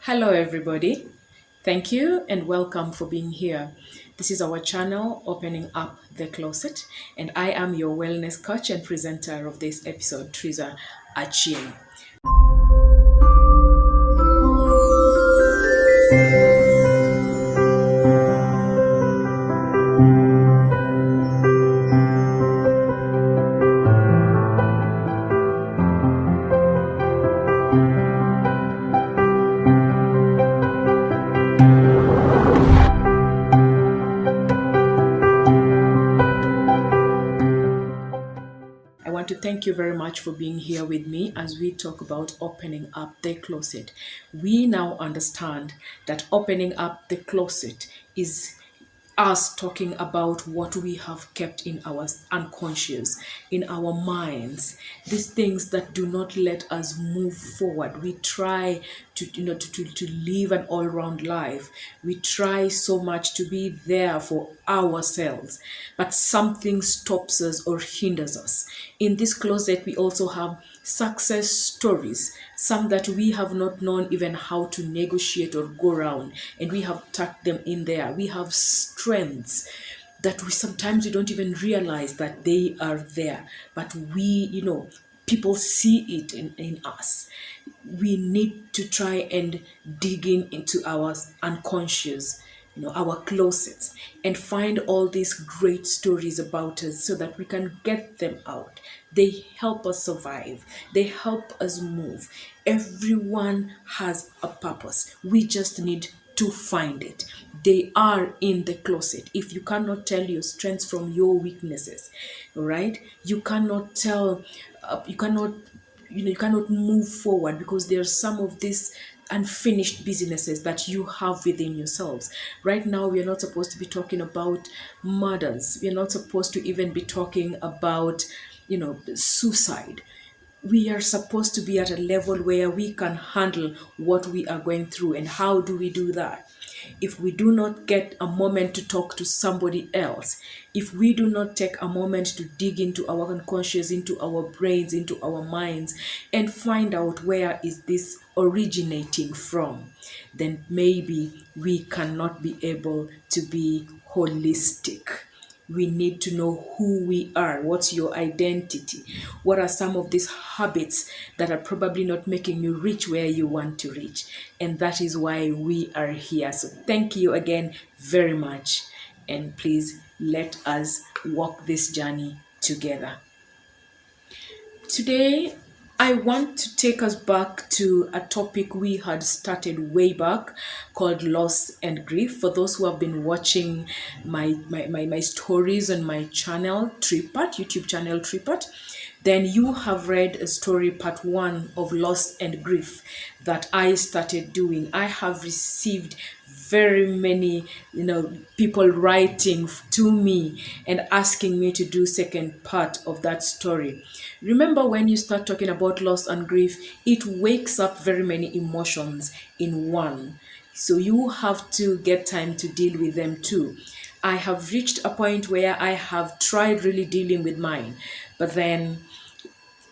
Hello, everybody. Thank you and welcome for being here. This is our channel, Opening Up the Closet, and I am your wellness coach and presenter of this episode, Triza Achien. I want to thank you very much for being here with me as we talk about opening up the closet. We now understand that opening up the closet is us talking about what we have kept in our unconscious, in our minds, these things that do not let us move forward. We try to live an all-round life. We try so much to be there for ourselves, but something stops us or hinders us. In this closet, we also have success stories, some that we have not known even how to negotiate or go around, and we have tucked them in there. We have strengths that we sometimes we don't even realize that they are there, but people see it in us. We need to try and dig into our unconscious, our closets, and find all these great stories about us so that we can get them out. They help us survive, they help us move. Everyone has a purpose. We just need to find it. They are in the closet. If you cannot tell your strengths from your weaknesses, right? You cannot tell, you cannot move forward because there are some of these unfinished businesses that you have within yourselves. Right now, we are not supposed to be talking about murders. We are not supposed to even be talking about, suicide. We are supposed to be at a level where we can handle what we are going through. And how do we do that? If we do not get a moment to talk to somebody else, if we do not take a moment to dig into our unconscious, into our brains, into our minds, and find out where is this originating from, then maybe we cannot be able to be holistic. We need to know who we are. What's your identity? What are some of these habits that are probably not making you reach where you want to reach? And that is why we are here. So thank you again very much. And please let us walk this journey together. Today, I want to take us back to a topic we had started way back called loss and grief. For those who have been watching my stories on my channel, Tripat, YouTube channel Tripat, then you have read a story, part one of loss and grief, that I started doing. I have received very many people writing to me and asking me to do second part of that story. Remember, when you start talking about loss and grief, it wakes up very many emotions in one, so you have to get time to deal with them too. I have reached a point where I have tried really dealing with mine, but then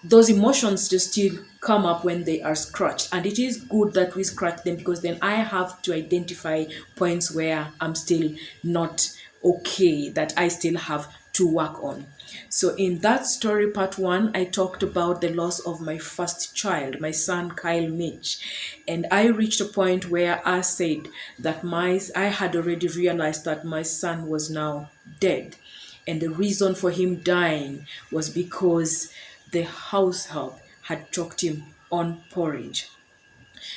those emotions just still come up when they are scratched, and it is good that we scratch them because then I have to identify points where I'm still not okay, that I still have to work on. So in that story, part one, I talked about the loss of my first child, my son Kyle Mitch, and I reached a point where I said that I had already realized that my son was now dead, and the reason for him dying was because the house help had choked him on porridge.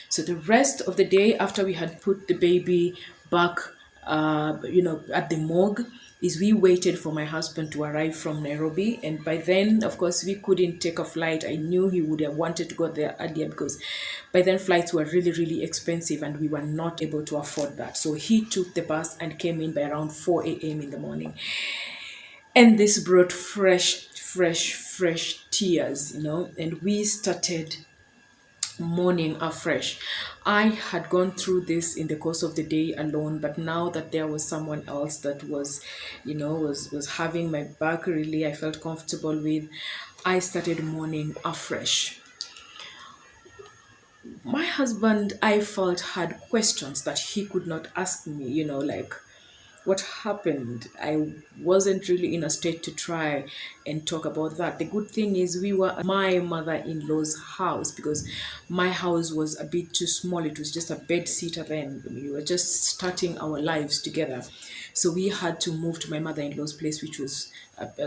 So the rest of the day, after we had put the baby back, at the morgue, is we waited for my husband to arrive from Nairobi. And by then, of course, we couldn't take a flight. I knew he would have wanted to go there earlier because by then flights were really, really expensive and we were not able to afford that. So he took the bus and came in by around 4 a.m. in the morning. And this brought fresh tears, and we started mourning afresh. I had gone through this in the course of the day alone, but now that there was someone else that was, was having my back, really, I felt comfortable with, I started mourning afresh. My husband, I felt, had questions that he could not ask me, like what happened. I wasn't really in a state to try and talk about that. The good thing is we were at my mother-in-law's house because my house was a bit too small. It was just a bed sitter then. We were just starting our lives together. So we had to move to my mother-in-law's place, which was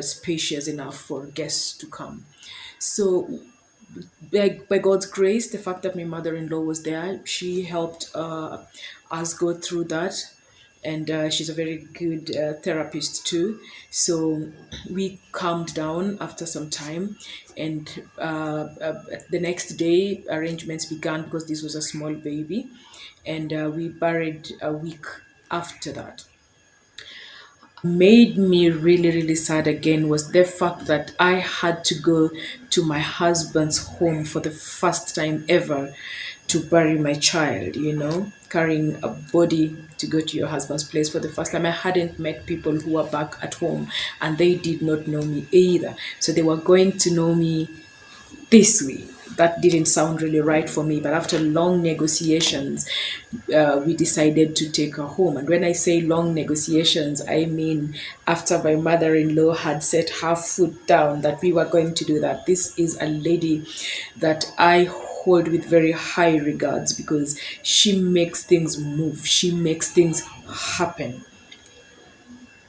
spacious enough for guests to come. So by God's grace, the fact that my mother-in-law was there, she helped us go through that, and she's a very good therapist too. So we calmed down after some time, and the next day arrangements began because this was a small baby, and we buried a week after that. Made me really really sad again was the fact that I had to go to my husband's home for the first time ever to bury my child, carrying a body to go to your husband's place for the first time. I hadn't met people who were back at home, and they did not know me either, so they were going to know me this way. That didn't sound really right for me, but after long negotiations, we decided to take her home. And when I say long negotiations, I mean after my mother-in-law had set her foot down that we were going to do that. This is a lady that I hold with very high regards because she makes things move, she makes things happen.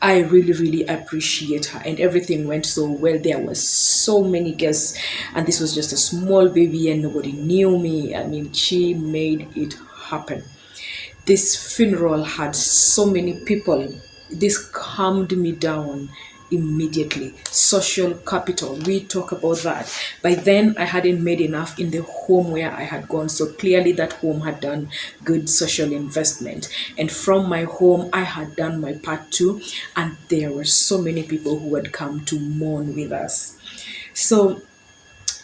I really, really appreciate her, and everything went so well. There were so many guests, and this was just a small baby, and nobody knew me. I mean, she made it happen. This funeral had so many people. This calmed me down immediately. Social capital, we talk about that. By then, I hadn't made enough in the home where I had gone, so clearly that home had done good social investment. And from my home, I had done my part too, and there were so many people who had come to mourn with us. So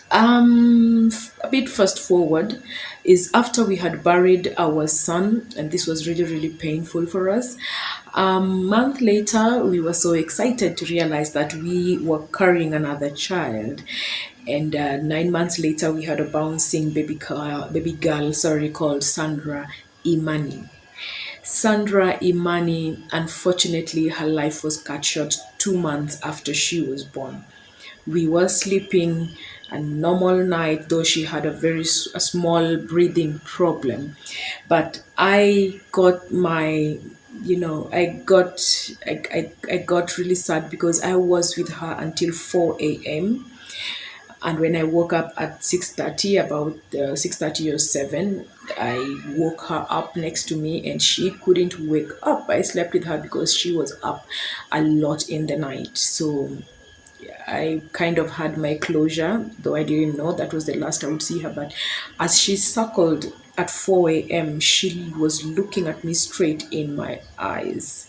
a bit fast forward is after we had buried our son, and this was really, really painful for us. A month later, we were so excited to realize that we were carrying another child. And 9 months later, we had a bouncing baby girl, sorry, called Sandra Imani. Sandra Imani, unfortunately, her life was cut short 2 months after she was born. We were sleeping a normal night, though she had a small breathing problem. But I got my, I got really sad because I was with her until 4 a.m. And when I woke up at 6:30, about 6:30 or 7, I woke her up next to me and she couldn't wake up. I slept with her because she was up a lot in the night. So I kind of had my closure, though I didn't know that was the last I would see her. But as she suckled at 4 a.m., she was looking at me straight in my eyes.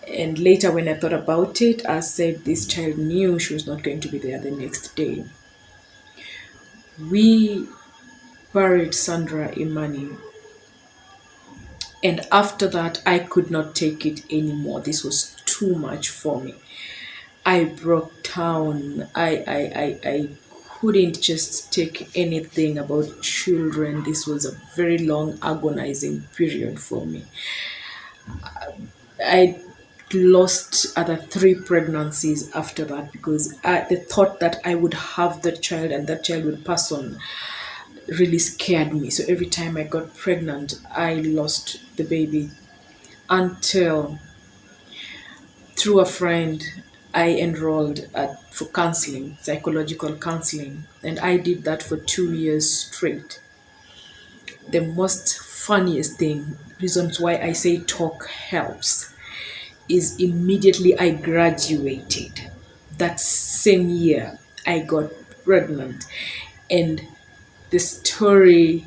And later, when I thought about it, I said this child knew she was not going to be there the next day. We buried Sandra Imani. And after that, I could not take it anymore. This was too much for me. I broke down. I couldn't just take anything about children. This was a very long, agonizing period for me. I lost other three pregnancies after that because the thought that I would have that child and that child would pass on really scared me. So every time I got pregnant, I lost the baby until through a friend I enrolled for counseling, psychological counseling, and I did that for 2 years straight. The most funniest thing, reasons why I say talk helps, is immediately I graduated. That same year, I got pregnant, and the story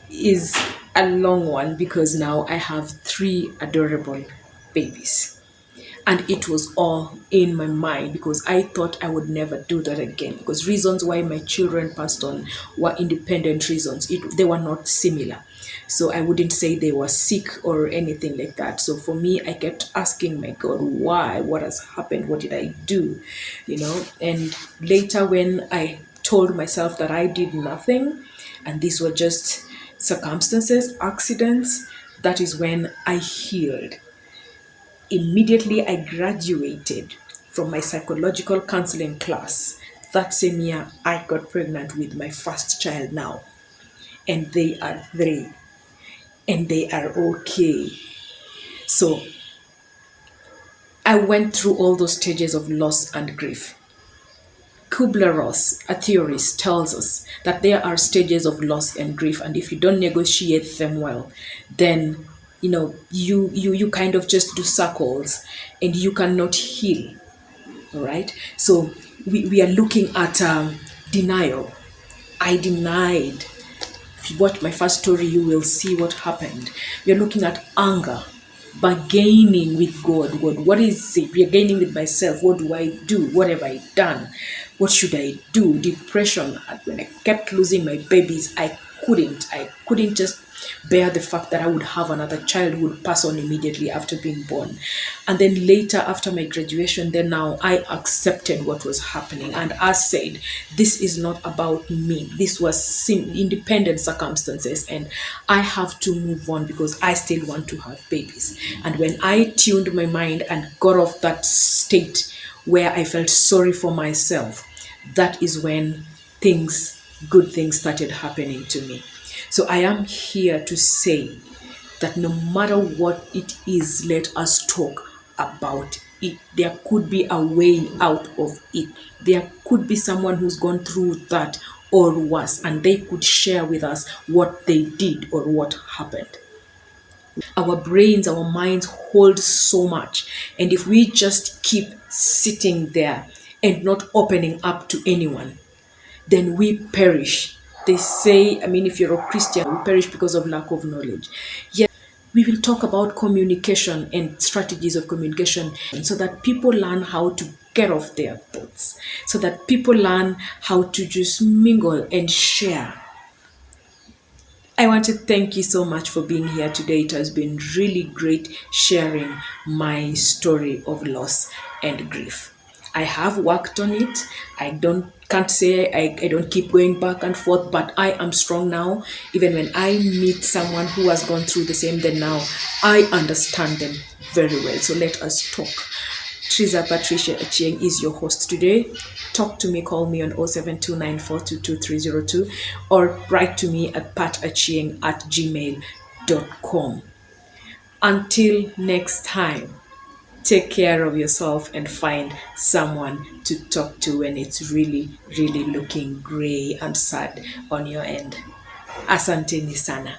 is a long one because now I have three adorable babies. And it was all in my mind because I thought I would never do that again. Because reasons why my children passed on were independent reasons, they were not similar. So I wouldn't say they were sick or anything like that. So for me, I kept asking my God, why? What has happened? What did I do? And later when I told myself that I did nothing, and these were just circumstances, accidents. That is when I healed. Immediately I graduated from my psychological counseling class. That same year, I got pregnant with my first child now, and they are three, and they are okay. So I went through all those stages of loss and grief. Kubler-Ross, a theorist, tells us that there are stages of loss and grief, and if you don't negotiate them well, then you kind of just do circles and you cannot heal. All right. So we are looking at denial. I denied. If you watch my first story, you will see what happened. We are looking at anger, bargaining with God. God, what is it? We are gaining with myself. What do I do? What have I done? What should I do? Depression. When I kept losing my babies, I couldn't just bear the fact that I would have another child who would pass on immediately after being born. And then later, after my graduation, then now I accepted what was happening. And I said, this is not about me. This was independent circumstances, and I have to move on because I still want to have babies. And when I tuned my mind and got off that state where I felt sorry for myself, that is when good things started happening to me. So I am here to say that no matter what it is, let us talk about it. There could be a way out of it. There could be someone who's gone through that or worse, and they could share with us what they did or what happened. Our brains, our minds hold so much. And if we just keep sitting there and not opening up to anyone, then we perish. They say, if you're a Christian, we perish because of lack of knowledge. Yet, we will talk about communication and strategies of communication so that people learn how to get off their thoughts, so that people learn how to just mingle and share. I want to thank you so much for being here today. It has been really great sharing my story of loss and grief. I have worked on it. Can't say I don't keep going back and forth, but I am strong now. Even when I meet someone who has gone through the same, then now I understand them very well. So let us talk. Triza Patricia Achieng is your host today. Talk to me, call me on 0729422302 or write to me at patachieng@gmail.com. Until next time, take care of yourself and find someone to talk to when it's really, really looking gray and sad on your end. Asanteni sana.